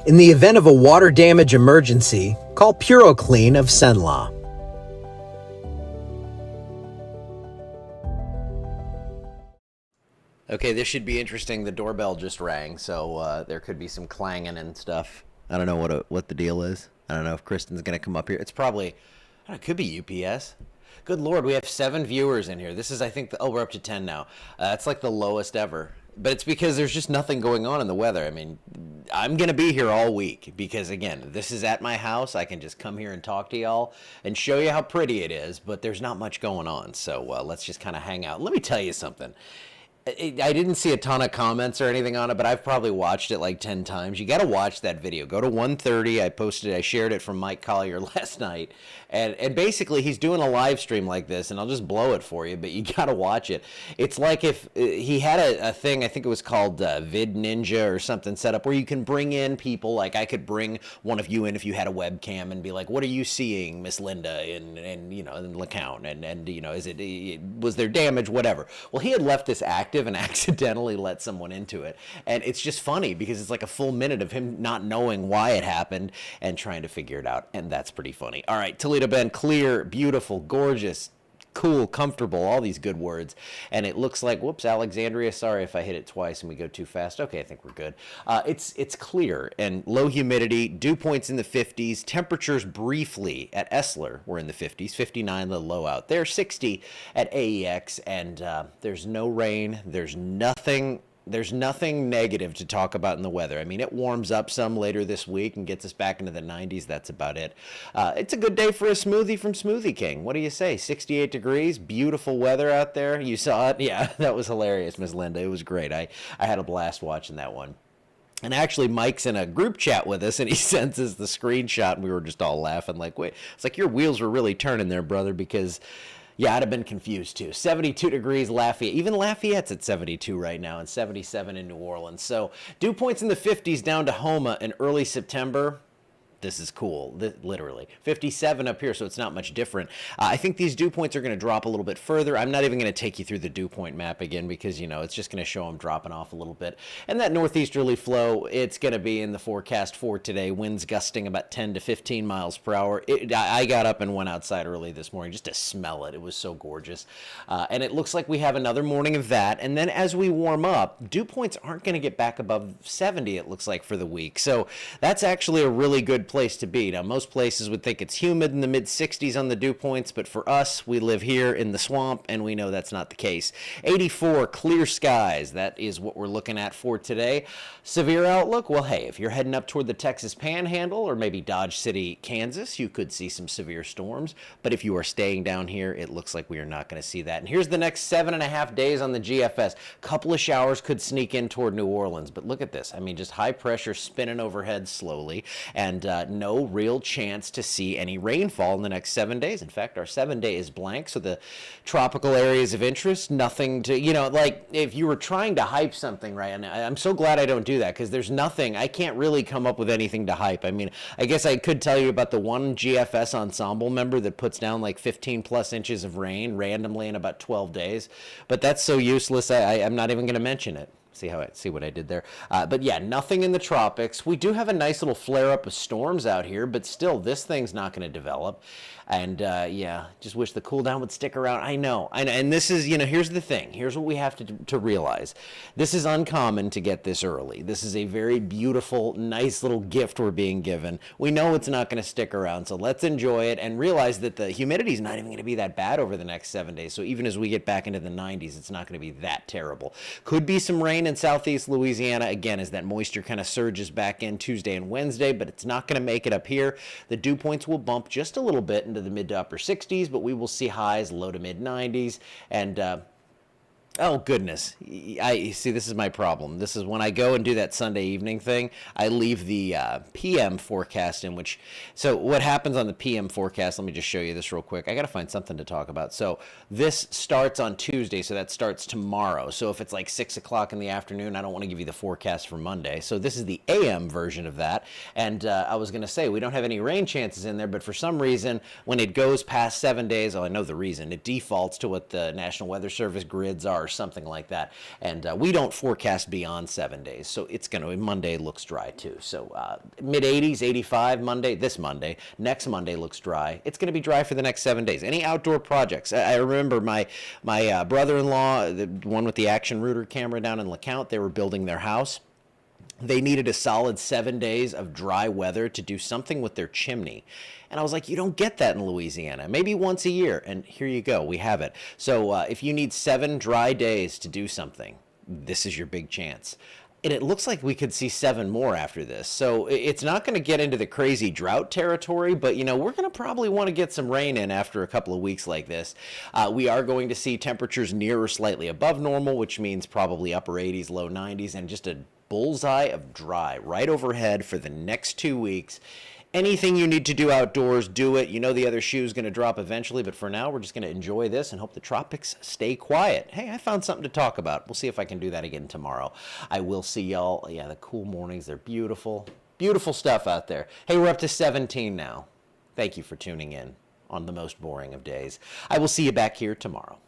In the event of a water damage emergency, call PuroClean of Cenla. Okay, this should be interesting. The doorbell just rang, so there could be some clanging and stuff. I don't know what the deal is. I don't know if Kristen's going to come up here. It's probably, I don't know, it could be UPS. Good Lord, we have 7 viewers in here. This is, I think, we're up to 10 now. That's like the lowest ever. But it's because there's just nothing going on in the weather. I mean, I'm going to be here all week because, again, this is at my house. I can just come here and talk to y'all and show you how pretty it is, but there's not much going on. So let's just kind of hang out. Let me tell you something. I didn't see a ton of comments or anything on it, but I've probably watched it like 10 times. You got to watch that video. Go to 1:30. I shared it from Mike Collier last night. And basically, he's doing a live stream like this, and I'll just blow it for you, but you got to watch it. It's like if he had a thing, I think it was called Vid Ninja or something set up, where you can bring in people. Like I could bring one of you in if you had a webcam and be like, what are you seeing, Miss Linda, in LeCount? And was there damage, whatever. Well, he had left this active and accidentally let someone into it. And it's just funny because it's like a full minute of him not knowing why it happened and trying to figure it out. And that's pretty funny. All right, Toledo Bend, clear, beautiful, gorgeous, cool, comfortable, all these good words. And it looks like, whoops, Alexandria, sorry if I hit it twice and we go too fast. Okay, I think we're good. It's clear and low humidity, dew points in the 50s, temperatures briefly at Essler were in the 50s, 59 the low out there, 60 at AEX, and there's no rain, there's nothing negative to talk about in the weather. I mean, it warms up some later this week and gets us back into the 90s. That's about it. It's a good day for a smoothie from Smoothie King. What do you say? 68 degrees, beautiful weather out there. You saw it? Yeah, that was hilarious, Ms. Linda. It was great. I had a blast watching that one. And actually, Mike's in a group chat with us, and he sends us the screenshot, and we were just all laughing like, wait, it's like your wheels were really turning there, brother, because... yeah, I'd have been confused too. 72 degrees Lafayette. Even Lafayette's at 72 right now and 77 in New Orleans. So dew points in the 50s down to Houma in early September. This is cool, literally. 57 up here, so it's not much different. I think these dew points are going to drop a little bit further. I'm not even going to take you through the dew point map again because, it's just going to show them dropping off a little bit. And that northeasterly flow, it's going to be in the forecast for today. Winds gusting about 10 to 15 miles per hour. I got up and went outside early this morning just to smell it. It was so gorgeous. And it looks like we have another morning of that. And then as we warm up, dew points aren't going to get back above 70, it looks like, for the week. So that's actually a really good place to be. Now, most places would think it's humid in the mid 60s on the dew points, but for us, we live here in the swamp, and we know that's not the case. 84, clear skies. That is what we're looking at for today. Severe outlook? Well, hey, if you're heading up toward the Texas Panhandle or maybe Dodge City, Kansas, you could see some severe storms. But if you are staying down here, it looks like we are not going to see that. And here's the next 7.5 days on the GFS. Couple of showers could sneak in toward New Orleans, but look at this. I mean, just high pressure spinning overhead slowly, and no real chance to see any rainfall in the next 7 days. In fact, our 7-day is blank, so the tropical areas of interest, nothing to, like if you were trying to hype something, right, and I'm so glad I don't do that because there's nothing, I can't really come up with anything to hype. I mean, I guess I could tell you about the one GFS ensemble member that puts down like 15 plus inches of rain randomly in about 12 days, but that's so useless, I'm not even going to mention it. See what I did there? But yeah, nothing in the tropics. We do have a nice little flare-up of storms out here, but still, this thing's not going to develop. And yeah, just wish the cool down would stick around. I know. And this is, here's the thing. Here's what we have to realize. This is uncommon to get this early. This is a very beautiful, nice little gift we're being given. We know it's not going to stick around, so let's enjoy it and realize that the humidity is not even going to be that bad over the next 7 days. So even as we get back into the 90s, it's not going to be that terrible. Could be some rain in southeast Louisiana, again, as that moisture kind of surges back in Tuesday and Wednesday, but it's not going to make it up here. The dew points will bump just a little bit into the mid to upper 60s, but we will see highs low to mid 90s. And oh, goodness. I see, this is my problem. This is when I go and do that Sunday evening thing, I leave the PM forecast in which, so what happens on the PM forecast, let me just show you this real quick. I got to find something to talk about. So this starts on Tuesday, so that starts tomorrow. So if it's like 6 o'clock in the afternoon, I don't want to give you the forecast for Monday. So this is the AM version of that. And I was going to say, we don't have any rain chances in there, but for some reason, when it goes past 7 days, oh, I know the reason, it defaults to what the National Weather Service grids are. or something like that. And we don't forecast beyond 7 days. So it's going to, Monday looks dry too. So mid 80s, 85 Monday, this Monday. Next Monday looks dry. It's going to be dry for the next 7 days. Any outdoor projects? I remember my brother-in-law, the one with the action rooter camera down in LeCount, they were building their house. They needed a solid 7 days of dry weather to do something with their chimney. And I was like, you don't get that in Louisiana. Maybe once a year. And here you go. We have it. So if you need 7 dry days to do something, this is your big chance. And it looks like we could see 7 more after this. So it's not going to get into the crazy drought territory, but, we're going to probably want to get some rain in after a couple of weeks like this. We are going to see temperatures near or slightly above normal, which means probably upper 80s, low 90s, and just a bullseye of dry right overhead for the next 2 weeks. Anything you need to do outdoors, do it. The other shoe is going to drop eventually, but for now, we're just going to enjoy this and hope the tropics stay quiet. Hey, I found something to talk about. We'll see if I can do that again tomorrow. I will see y'all. Yeah, the cool mornings, they're beautiful. Beautiful stuff out there. Hey, we're up to 17 now. Thank you for tuning in on the most boring of days. I will see you back here tomorrow.